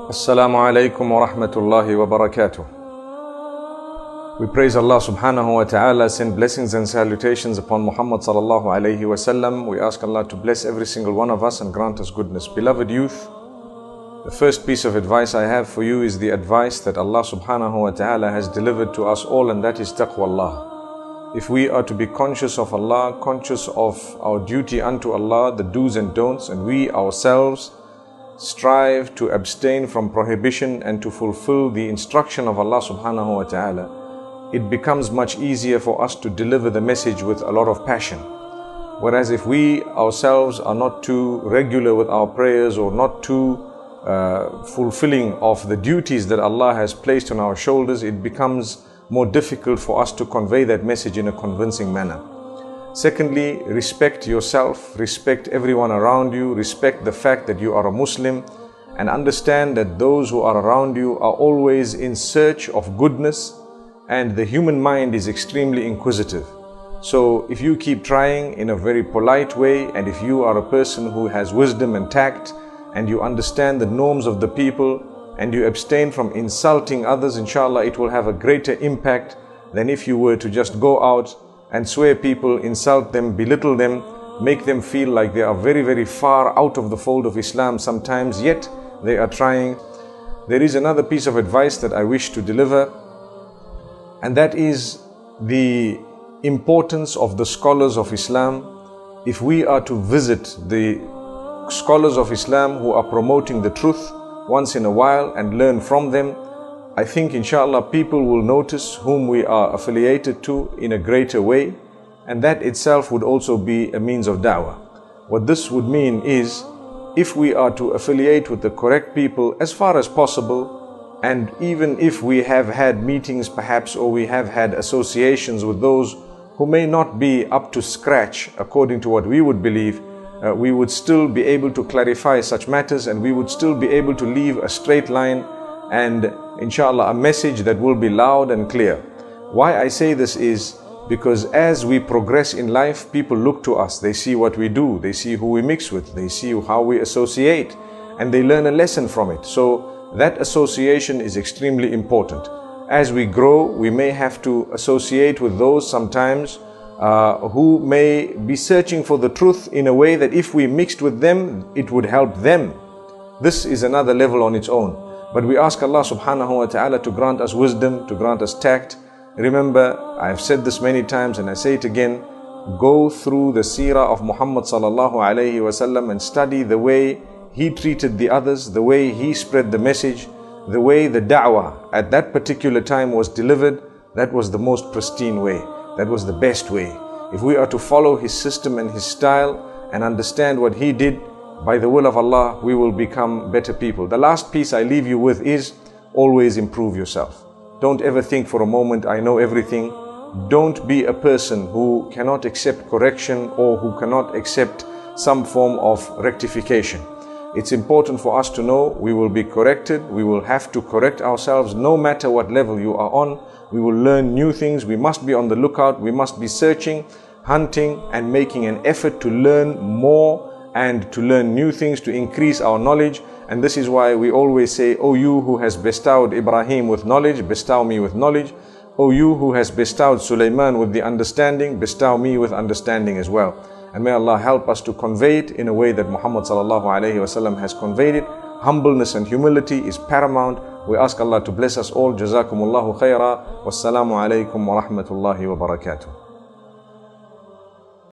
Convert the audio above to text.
Assalamu alaikum ورحمةالله وبركاته. We praise Allah subhanahu wa ta'ala, send blessings and salutations upon Muhammad sallallahu alayhi wasallam. We ask Allah to bless every single one of us and grant us goodness. Beloved youth, the first piece of advice I have for you is the advice that Allah subhanahu wa ta'ala has delivered to us all, and that is taqwa. If we are to be conscious of Allah, conscious of our duty unto Allah, the do's and don'ts, and we ourselves strive to abstain from prohibition and to fulfill the instruction of Allah subhanahu wa ta'ala, it becomes much easier for us to deliver the message with a lot of passion. Whereas if we ourselves are not too regular with our prayers or not too fulfilling of the duties that Allah has placed on our shoulders, it becomes more difficult for us to convey that message in a convincing manner. Secondly, respect yourself, respect everyone around you, respect the fact that you are a Muslim, and understand that those who are around you are always in search of goodness, and the human mind is extremely inquisitive. So if you keep trying in a very polite way, and if you are a person who has wisdom and tact, and you understand the norms of the people, and you abstain from insulting others, inshallah, it will have a greater impact than if you were to just go out and swear people, insult them, belittle them, make them feel like they are very, very far out of the fold of Islam sometimes, yet they are trying. There is another piece of advice that I wish to deliver, and that is the importance of the scholars of Islam. If we are to visit the scholars of Islam who are promoting the truth once in a while and learn from them, I think inshallah people will notice whom we are affiliated to in a greater way, and that itself would also be a means of da'wah. What this would mean is, if we are to affiliate with the correct people as far as possible, and even if we have had meetings perhaps, or we have had associations with those who may not be up to scratch according to what we would believe, we would still be able to clarify such matters, and we would still be able to leave a straight line and inshallah a message that will be loud and clear. Why I say this is because as we progress in life, people look to us, they see what we do, they see who we mix with, they see how we associate, and they learn a lesson from it. So that association is extremely important. As we grow, we may have to associate with those sometimes who may be searching for the truth in a way that if we mixed with them, it would help them. This is another level on its own. But we ask Allah subhanahu wa ta'ala to grant us wisdom, to grant us tact. Remember, I have said this many times and I say it again, go through the seerah of Muhammad sallallahu alayhi wasallam and study the way he treated the others, the way he spread the message, the way the da'wah at that particular time was delivered. That was the most pristine way. That was the best way. If we are to follow his system and his style and understand what he did, by the will of Allah, we will become better people. The last piece I leave you with is always improve yourself. Don't ever think for a moment, I know everything. Don't be a person who cannot accept correction or who cannot accept some form of rectification. It's important for us to know we will be corrected. We will have to correct ourselves no matter what level you are on. We will learn new things. We must be on the lookout. We must be searching, hunting, and making an effort to learn more and to learn new things, to increase our knowledge. And this is why we always say, O you who has bestowed Ibrahim with knowledge, bestow me with knowledge. O you who has bestowed Sulaiman with the understanding, bestow me with understanding as well. And may Allah help us to convey it in a way that Muhammad sallallahu alayhi wasallam has conveyed it. Humbleness and humility is paramount. We ask Allah to bless us all. Jazakumullahu khaira. Wassalamu alaikum wa rahmatullahi wa barakatuh.